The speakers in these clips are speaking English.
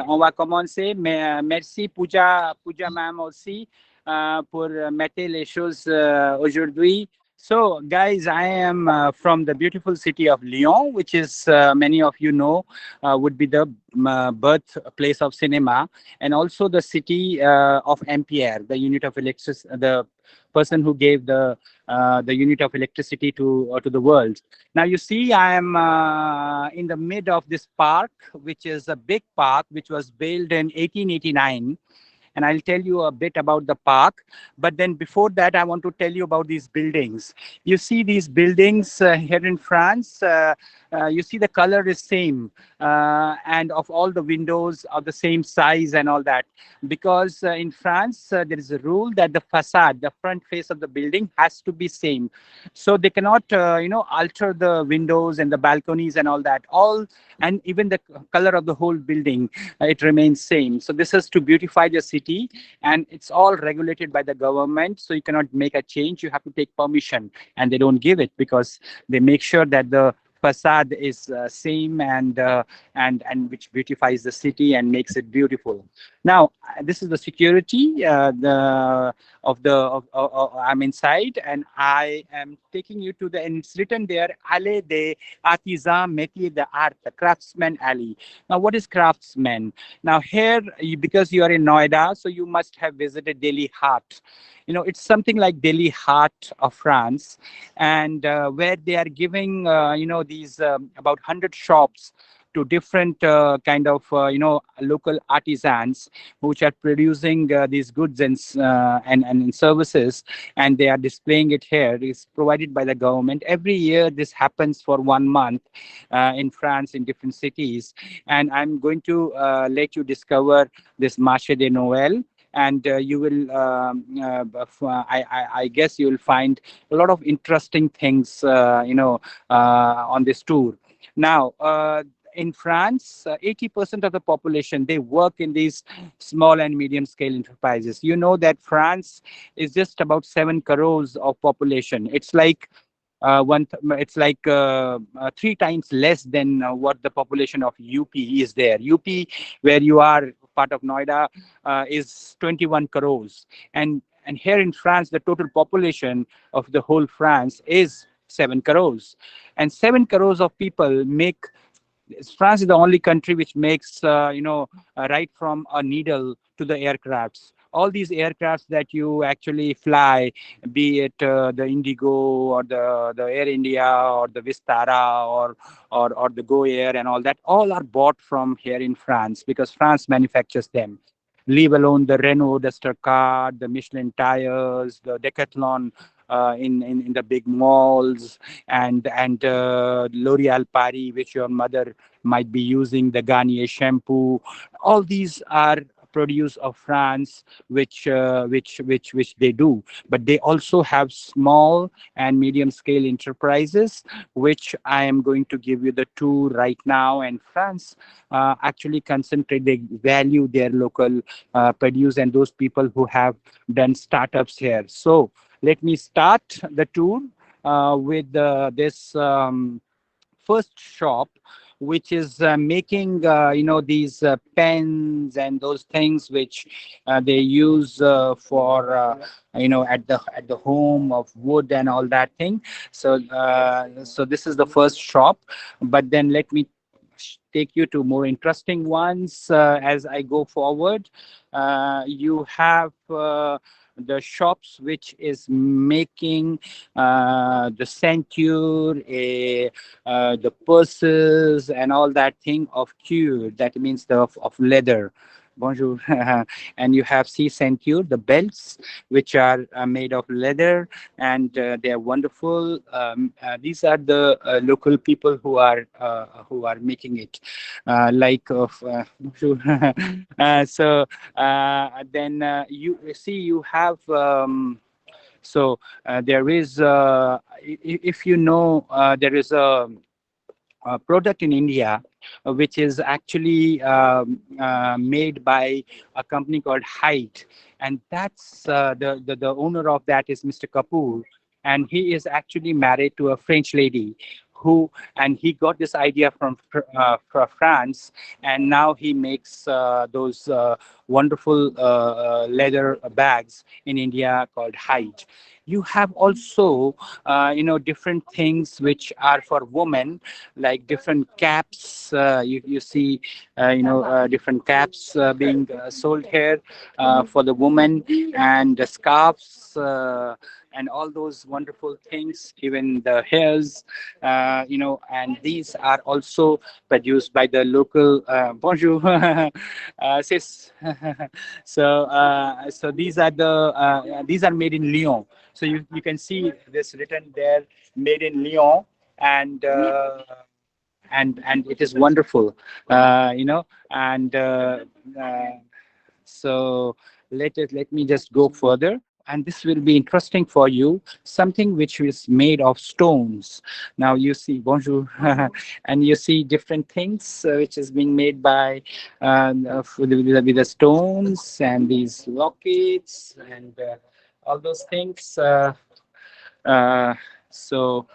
on va commencer. Mais merci Pooja ma'am aussi pour mettre les choses aujourd'hui. So, guys, I am from the beautiful city of Lyon, which is many of you know would be the birthplace of cinema, and also the city of Ampere, the unit of electricity, the person who gave the unit of electricity to the world. Now you see, I am in the mid of this park, which is a big park, which was built in 1889, and I'll tell you a bit about the park. But then before that, I want to tell you about these buildings. You see these buildings here in France. You see the color is same, and of all the windows are the same size and all that. Because in France, there is a rule that the facade, the front face of the building, has to be same. So they cannot, alter the windows and the balconies and all that. All and even the color of the whole building, it remains same. So this is to beautify the city, and it's all regulated by the government. So you cannot make a change. You have to take permission, and they don't give it because they make sure that the facade is same, and which beautifies the city and makes it beautiful. Now this is the security the of the I'm inside, and I am taking you to the, and it's written there, Allée des Artisans Métiers d'Art, the craftsman alley. Now what is craftsman? Now here, because you are in Noida, so you must have visited Delhi Heart. It's something like Delhi Heart of France, and where they are giving these about 100 shops to different kind of local artisans which are producing these goods and services, and they are displaying it here. It's provided by the government. Every year this happens for 1 month in France, in different cities, and I'm going to let you discover this Marché de Noël. And you will, I guess, you will find a lot of interesting things, on this tour. Now, in France, 80% of the population, they work in these small and medium scale enterprises. You know that France is just about 7 crores of population. It's like it's like 3 times less than what the population of UP is there. UP, where you are part of Noida, is 21 crores. And here in France, the total population of the whole France is 7 crores. And 7 crores of people make, France is the only country which makes, right from a needle to the aircrafts. All these aircrafts that you actually fly, be it the Indigo or the Air India or the Vistara or the Go Air and all that, all are bought from here in France because France manufactures them. Leave alone the Renault Duster car, the Michelin tires, the Decathlon in the big malls, and L'Oreal Paris, which your mother might be using, the Garnier shampoo. All these are produce of France, which they do, but they also have small and medium scale enterprises, which I am going to give you the tour right now. And France actually concentrate, they value their local produce and those people who have done startups here. So let me start the tour with this first shop, which is making these pens and those things which they use for at the home of wood and all that thing. So this is the first shop, but then let me take you to more interesting ones as I go forward. You have the shops which is making the ceinture, the purses and all that thing of cuir. That means of leather. Bonjour. And you have sea ceinture, the belts, which are made of leather, and they are wonderful. These are the local people who are making it. Bonjour. So then you see you have. There is, if you know, there is a product in India which is actually made by a company called Hyde, and that's the owner of that is Mr. Kapoor, and he is actually married to a French lady who, and he got this idea from France, and now he makes those wonderful leather bags in India called hide. You have also, different things which are for women, like different caps. You see, different caps being sold here for the woman, and the scarves. And all those wonderful things, even the hairs, and these are also produced by the local. Bonjour, sis. So these are made in Lyon. So you can see this written there, made in Lyon, and and it is wonderful, and so let me just go further. And this will be interesting for you. Something which is made of stones. Now you see, bonjour, and you see different things which is being made by with the stones and these lockets and all those things. Uh, so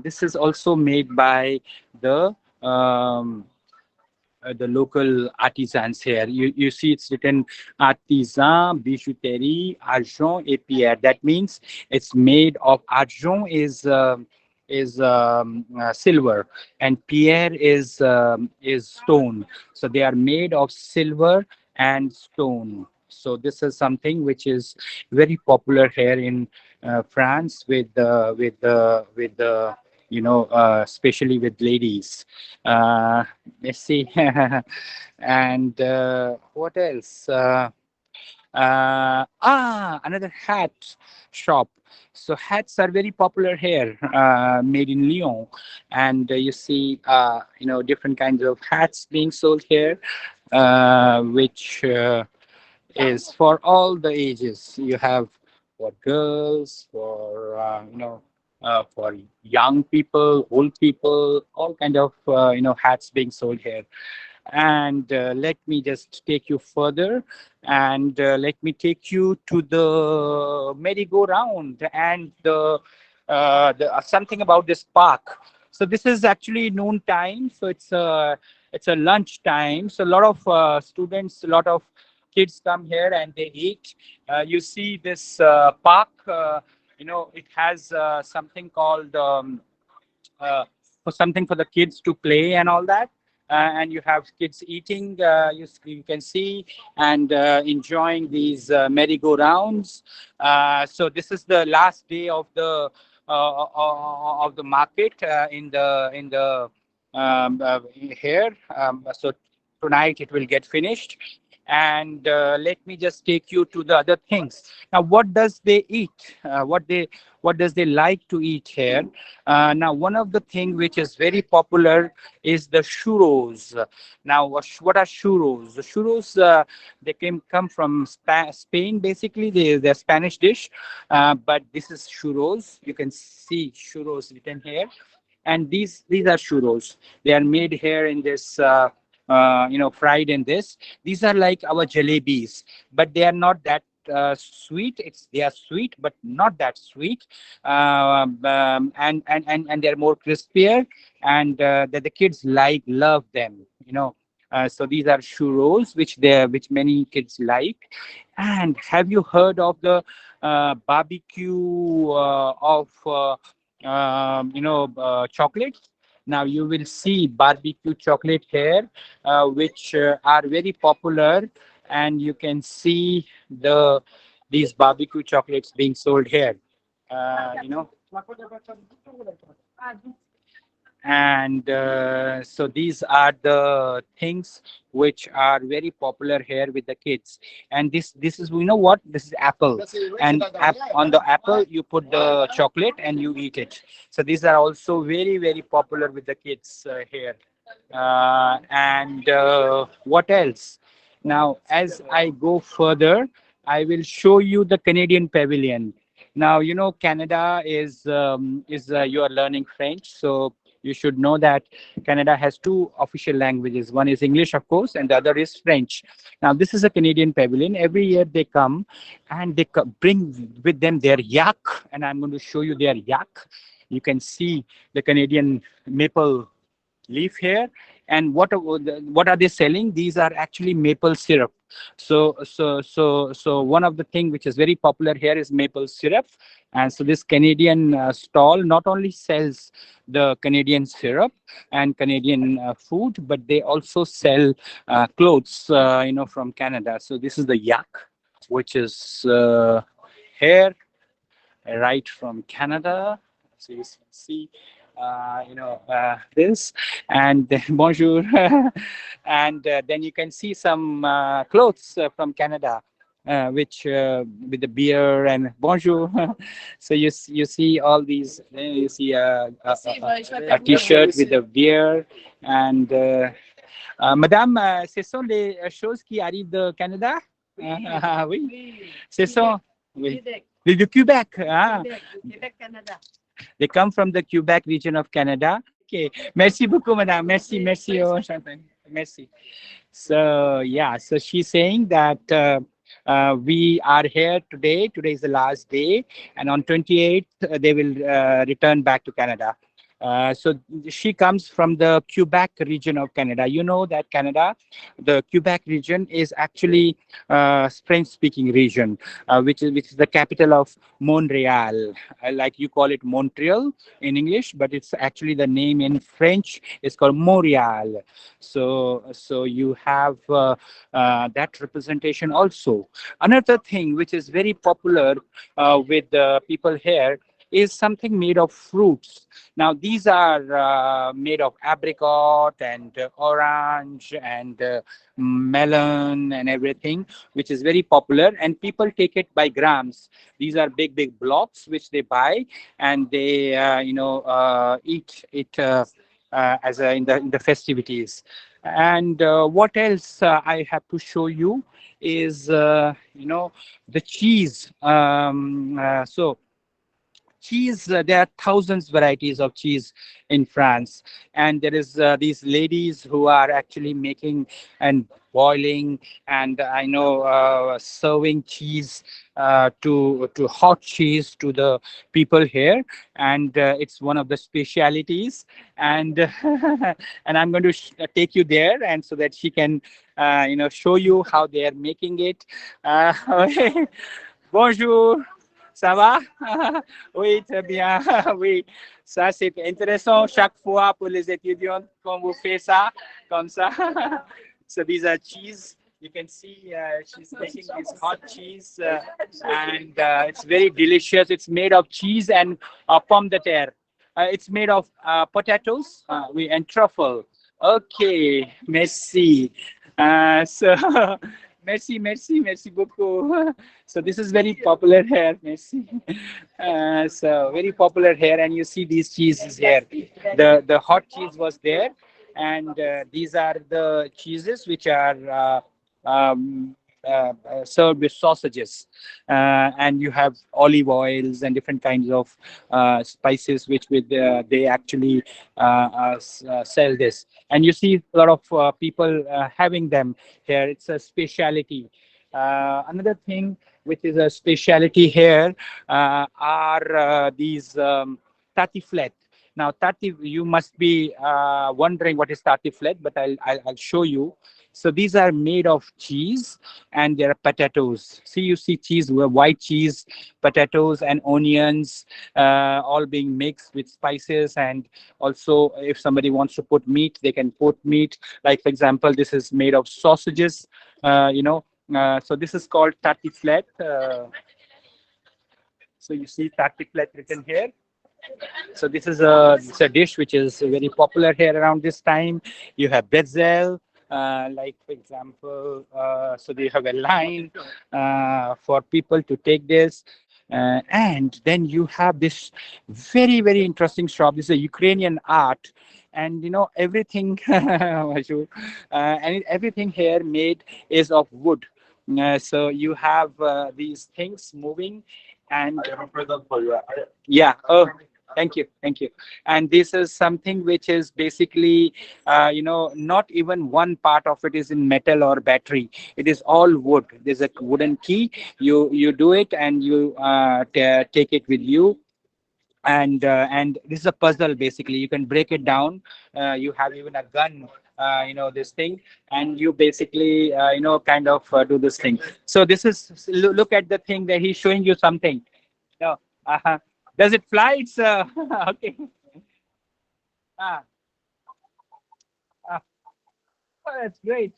this is also made by the um, the local artisans here. You see it's written artisan, bijouterie, argent et pierre. That means it's made of argent is silver, and pierre is stone. So they are made of silver and stone. So this is something which is very popular here in France with the especially with ladies. Let's see. And what else? Another hat shop. So hats are very popular here, made in Lyon, and you see, different kinds of hats being sold here, which is for all the ages. You have for girls, for for young people, old people, all kind of hats being sold here. And let me just take you further, and let me take you to the merry-go-round and the something about this park. So this is actually noon time, so it's a lunch time. So a lot of students, a lot of kids come here and they eat. You see this park. It has something called for something for the kids to play and all that. And you have kids eating, you can see, and enjoying these merry-go-rounds. So this is the last day of the market in the here. So tonight it will get finished. And let me just take you to the other things. Now, what does they eat? What does they like to eat here? Now, one of the things which is very popular is the churros. Now, what are churros? The churros, they come from Spain, basically. They're Spanish dish, but this is churros. You can see churros written here, and these are churros. They are made here in this. Fried in this. These are like our jalebis, but they are not that sweet. They are sweet, but not that sweet, and they're more crispier, and that the kids love them. So these are churros, which many kids like. And have you heard of the barbecue of chocolate? Now you will see barbecue chocolate here, which are very popular, and you can see these barbecue chocolates being sold here. You know, and so these are the things which are very popular here with the kids. And this is, what, this is apple, and on the apple you put the chocolate and you eat it. So these are also very, very popular with the kids here. And what else? Now, as I go further, I will show you the Canadian pavilion. Now, Canada is you are learning French, so you should know that Canada has two official languages. One is English, of course, and the other is French. Now, this is a Canadian pavilion. Every year they come and they bring with them their yak, and I'm going to show you their yak. You can see the Canadian maple leaf here. And what are they selling? These are actually maple syrup. So one of the thing which is very popular here is maple syrup. And so this Canadian stall not only sells the Canadian syrup and Canadian food, but they also sell clothes, from Canada. So this is the yak, which is here, right from Canada. So you can see, this, and then bonjour, and then you can see some clothes from Canada, which with the beer and bonjour. So you see all these. You see a t-shirt with the beer and. Madame, ce sont les choses qui arrivent de Canada? Oui. Ce sont. Oui. De Quebec. Ah. Quebec, Canada. They come from the Quebec region of Canada. Okay. Merci beaucoup, madame. Merci, merci. Oh, merci. So, yeah, so she's saying that we are here today. Today is the last day. And on 28th, they will return back to Canada. So she comes from the Quebec region of Canada. You know that Canada, the Quebec region is actually French-speaking region, which is the capital of Montreal. Like you call it Montreal in English, but it's actually the name in French is called Montreal. So you have that representation also. Another thing which is very popular with people here is something made of fruits. Now, these are made of apricot and orange and melon and everything, which is very popular. And people take it by grams. These are big, big blocks which they buy and they, eat it as in the festivities. And what else I have to show you is, the cheese. So cheese, there are thousands varieties of cheese in France, and there is these ladies who are actually making and boiling and I know serving cheese to hot cheese to the people here, and it's one of the specialities. And and I'm going to take you there, and so that she can show you how they are making it. Bonjour. Ça va? Oui, très bien. Oui, ça c'est intéressant chaque fois pour les étudiants quand vous faites ça, comme ça. So these are cheese. You can see she's making this hot cheese and it's very delicious. It's made of cheese and pomme de terre. It's made of potatoes and truffle. Okay, merci. So merci beaucoup. So this is very popular here. Merci. So very popular here, and you see these cheeses here. The hot cheese was there, and these are the cheeses which are served with sausages, and you have olive oils and different kinds of spices which with they actually sell this, and you see a lot of people having them here. It's a specialty. Another thing which is a specialty here are these tatiflet. Now, you must be wondering what is tatiflet, but I'll show you. So these are made of cheese and there are potatoes. See, you see cheese, white cheese, potatoes and onions, all being mixed with spices. And also, if somebody wants to put meat, they can put meat. Like, for example, this is made of sausages, so this is called tartiflette. So you see tartiflette written here. So this is it's a dish which is very popular here around this time. You have pretzel, like for example, so they have a line for people to take this. And then you have this very, very interesting shop. This is a Ukrainian art. And everything, everything here made is of wood. So you have these things moving, and yeah. Oh, thank you, thank you. And this is something which is basically, not even one part of it is in metal or battery. It is all wood. There's a wooden key. You do it, and you take it with you. and this is a puzzle. Basically, you can break it down. You have even a gun, this thing, and you basically kind of do this thing. So this is, look at the thing that he's showing you something. No, does it fly? It's okay. Ah, ah, oh, that's great.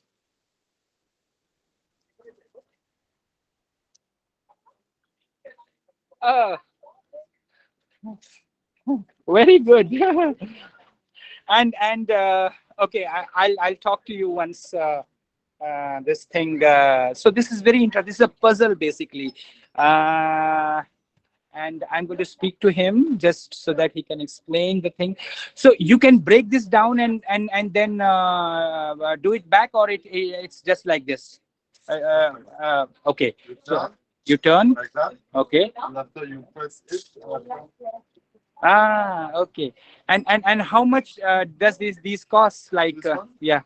Oh, very good. And okay, I'll talk to you once. This thing. So this is very interesting. This is a puzzle basically, and I'm going to speak to him just so that he can explain the thing. So you can break this down and then do it back, or it's just like this. Okay. So you turn. Like that. Okay. And after you press it. Okay. And how much does these cost? Like yeah.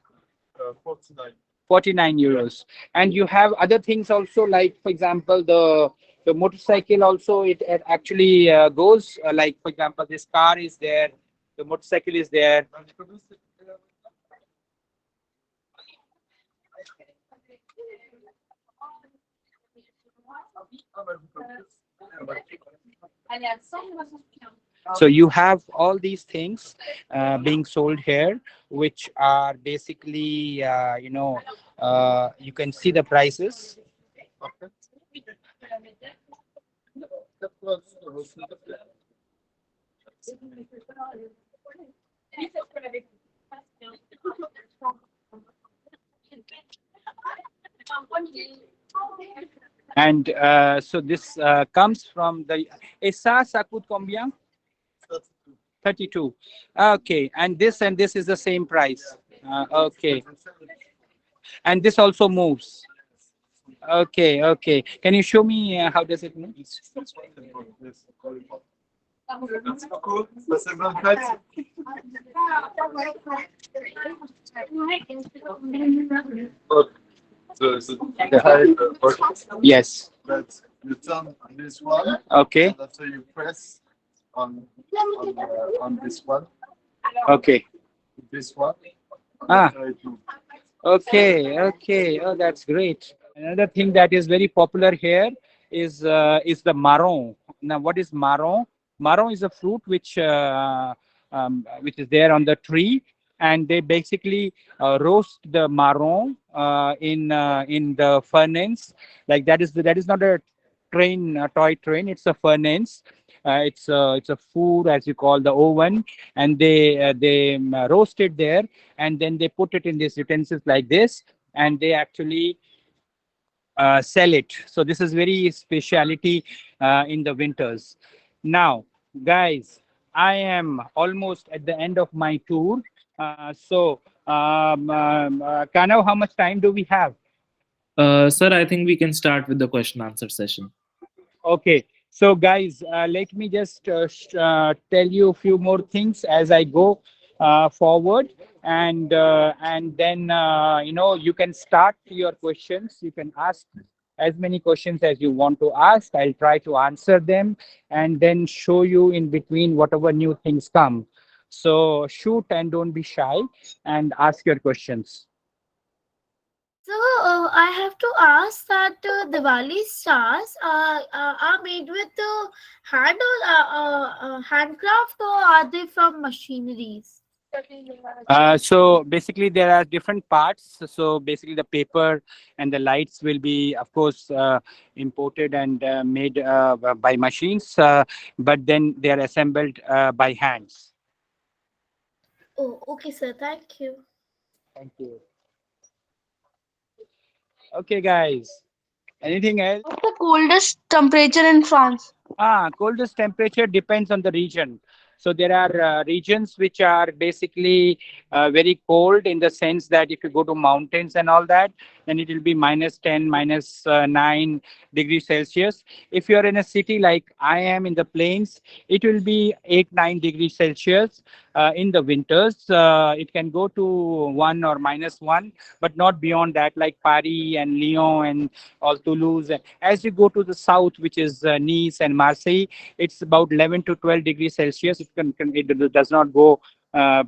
49. 49 euros. And you have other things also, like for example the motorcycle also, it actually goes like for example this car is there, the motorcycle is there. So you have all these things being sold here, which are basically you can see the prices. And so this comes from the et ça coûte combien? 32. Okay, and this is the same price. Okay, and this also moves. Okay, okay. Can you show me how does it move? Yes. But you turn this one. Okay. And after you press on this one. Okay. This one. Ah. Okay. Okay. Oh, that's great. Another thing that is very popular here is the marron. Now, what is marron? Marron is a fruit which is there on the tree, and they basically roast the marron in the furnace. Like that is not a toy train. It's a furnace. It's a food, as you call the oven, and they roast it there, and then they put it in these utensils like this, and they actually sell it. So this is very speciality in the winters. Now, guys, I am almost at the end of my tour. Kanav, how much time do we have? Sir, I think we can start with the question answer session. Okay, so guys, let me just tell you a few more things as I go forward, and then you can start your questions. You can ask as many questions as you want to ask. I'll try to answer them, and then show you in between whatever new things come. So shoot and don't be shy, and ask your questions. So I have to ask that Diwali stars are made with handcraft, or are they from machineries? So basically, there are different parts. So basically, the paper and the lights will be, of course, imported and made by machines, but then they are assembled by hands. Oh, okay, sir. Thank you. Thank you. Okay, guys. Anything else? What's the coldest temperature in France? Coldest temperature depends on the region. So there are regions which are basically very cold in the sense that if you go to mountains and all that, then it will be -10, -9 degrees Celsius. If you are in a city like I am in the plains, it will be 8, 9 degrees Celsius. In the winters, it can go to 1 or -1, but not beyond that, like Paris and Lyon and all Toulouse. As you go to the south, which is Nice and Marseille, it's about 11 to 12 degrees Celsius. It does not go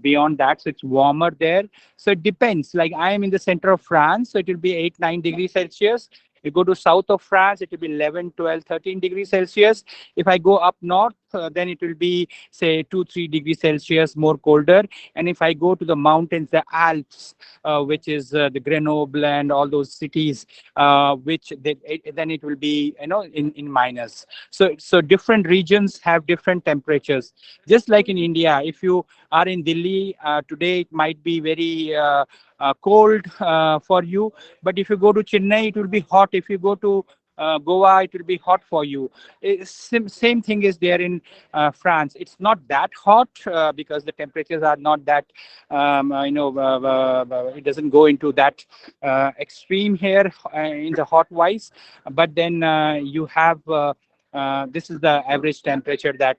beyond that, so it's warmer there. So it depends. Like I am in the center of France, so it will be 8, 9 degrees Celsius. You go to south of France, it will be 11, 12, 13 degrees Celsius. If I go up north, then it will be say 2, 3 degrees Celsius more colder. And if I go to the mountains, the Alps, which is the Grenoble and all those cities, then it will be in minus. So different regions have different temperatures. Just like in India, if you are in Delhi today, it might be very cold for you, but if you go to Chennai, it will be hot. If you go to Goa, it will be hot for you. Same thing is there in France. It's not that hot because the temperatures are not that, it doesn't go into that extreme here in the hot wise. But then you have this is the average temperature that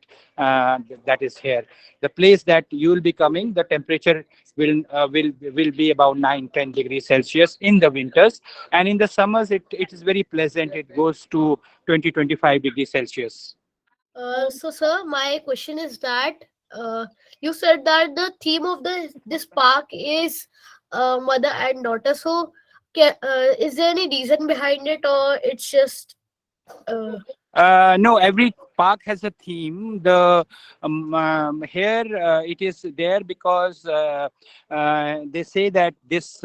is here. The place that you will be coming, the temperature will be about 9, 10 degrees Celsius in the winters, and in the summers it is very pleasant. It goes to 20, 25 degrees Celsius. So, sir, my question is that you said that the theme of this park is mother and daughter. So, is there any reason behind it, or it's just uh, No, every park has a theme. The here it is there because they say that this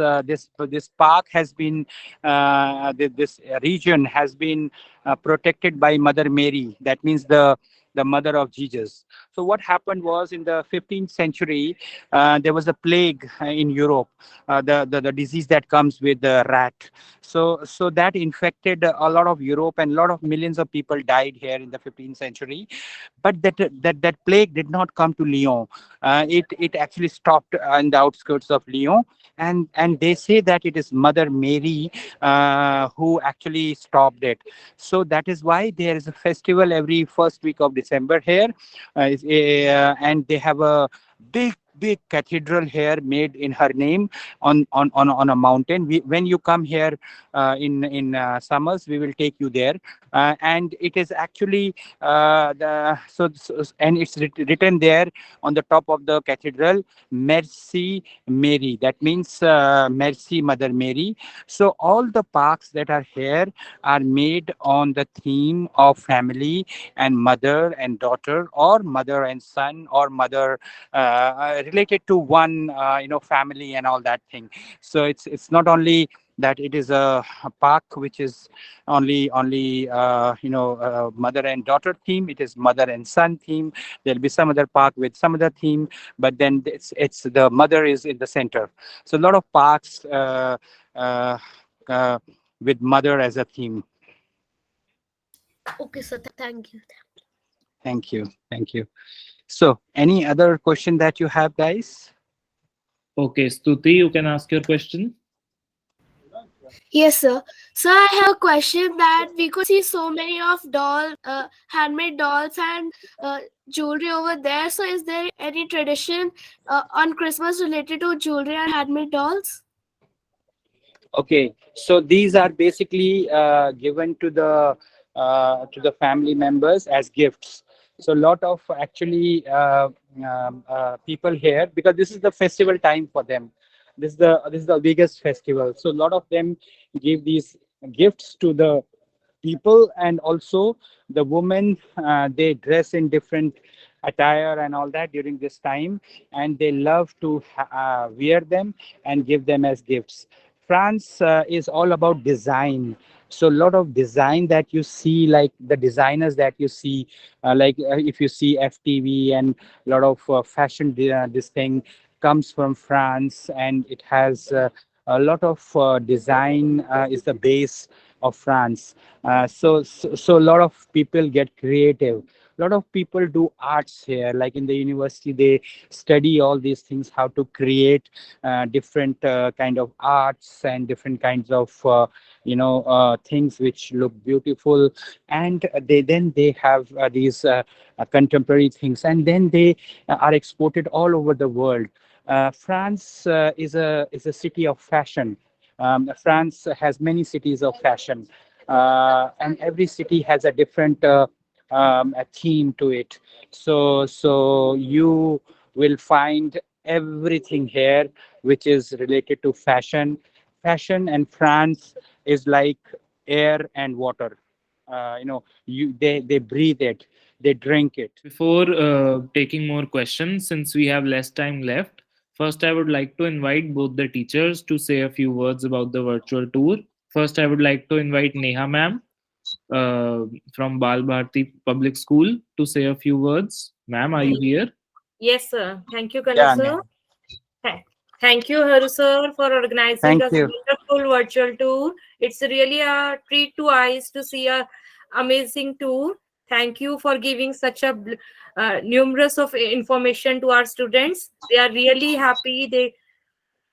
park has been this region has been protected by Mother Mary. That means the mother of Jesus. So what happened was in the 15th century, there was a plague in Europe, the disease that comes with the rat. So that infected a lot of Europe, and a lot of millions of people died here in the 15th century. But that plague did not come to Lyon. It actually stopped in the outskirts of Lyon, and they say that it is Mother Mary who actually stopped it. So that is why there is a festival every first week of December here, and they have a big cathedral here made in her name on a mountain. When you come here in summers, we will take you there, and it is actually and it's written there on the top of the cathedral, Merci Mary. That means Merci Mother Mary. So all the parks that are here are made on the theme of family and mother and daughter, or mother and son, or mother related to one family and all that thing. So it's not only that it is a park which is only mother and daughter theme. It is mother and son theme. There'll be some other park with some other theme, but then it's the mother is in the center. So a lot of parks uh, uh, with mother as a theme. okay, sir? Thank you. Thank you. So any other question that you have, guys? Okay, Stuti, you can ask your question. Yes, sir. So I have a question that we could see so many of handmade dolls and jewelry over there. So is there any tradition on Christmas related to jewelry and handmade dolls? Okay, so these are basically given to the family members as gifts. So a lot of actually people here, because this is the festival time for them. This is the biggest festival. So a lot of them give these gifts to the people, and also the women, they dress in different attire and all that during this time, and they love to wear them and give them as gifts. France is all about design. So a lot of design that you see, like the designers that you see, if you see FTV, and a lot of fashion, this thing comes from France, and it has a lot of design is the base of France. So a lot of people get creative. A lot of people do arts here, like in the university they study all these things, how to create different kind of arts and different kinds of things which look beautiful. And they have these contemporary things, and then they are exported all over the world. France is a city of fashion. France has many cities of fashion, and every city has a different a theme to it. So you will find everything here which is related to fashion. Fashion and France is like air and water. They breathe it, they drink it. Before taking more questions, since we have less time left, first I would like to invite both the teachers to say a few words about the virtual tour. First, I would like to invite Neha ma'am from Bal Bharti Public School to say a few words. Ma'am, are you here? Yes, sir. Thank you, Kanu Yeah, sir. Neha. Th- Thank you, Haru sir, for organizing Thank a you. wonderful virtual tour. It's really a treat to eyes to see a amazing tour. Thank you for giving such a numerous of information to our students. They are really happy. They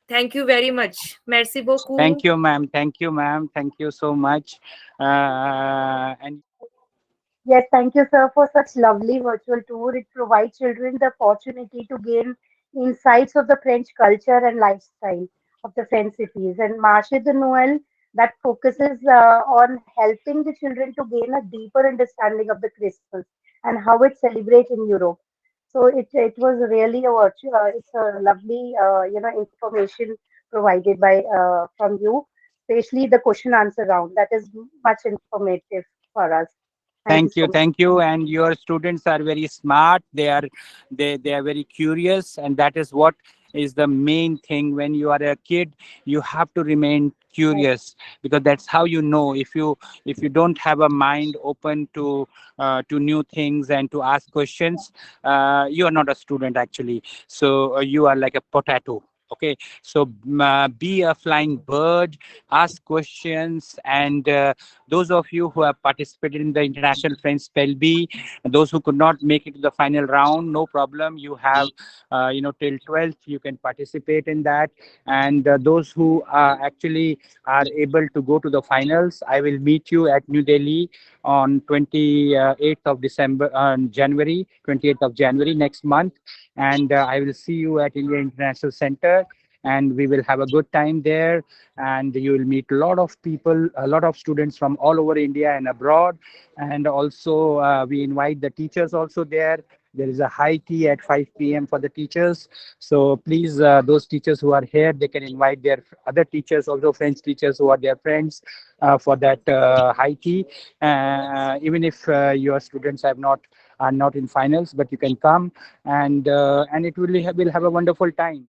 thank you very much. Merci beaucoup. Thank you, ma'am. Thank you, ma'am. Thank you so much. And Yes, thank you, sir, for such lovely virtual tour. It provides children the opportunity to gain insights of the French culture and lifestyle of the French cities. And Marché de Noël that focuses on helping the children to gain a deeper understanding of the Christmas and how it's celebrated in Europe. So it was really a it's a lovely information provided by from you, especially the question answer round. That is much informative for us. Thank you thank so you, much. thank you. And your students are very smart. They are very curious, and that is what is the main thing. When you are a kid, you have to remain Right. curious, because that's how you know. If you don't have a mind open to new things and to ask questions, you are not a student actually. So you are like a potato. Okay, so be a flying bird, ask questions, and those of you who have participated in the International French Spell Bee, those who could not make it to the final round, no problem. You have, till 12th, you can participate in that. And those who actually are able to go to the finals, I will meet you at New Delhi on 28th of December, January, 28th of January next month. And I will see you at India International Center, and we will have a good time there. And you will meet a lot of people, a lot of students from all over India and abroad. And also, we invite the teachers also there. There is a high tea at 5 p.m. for the teachers. So please, those teachers who are here, they can invite their other teachers, also French teachers who are their friends, for that high tea. Even if your students are not in finals, but you can come, and it will have a wonderful time.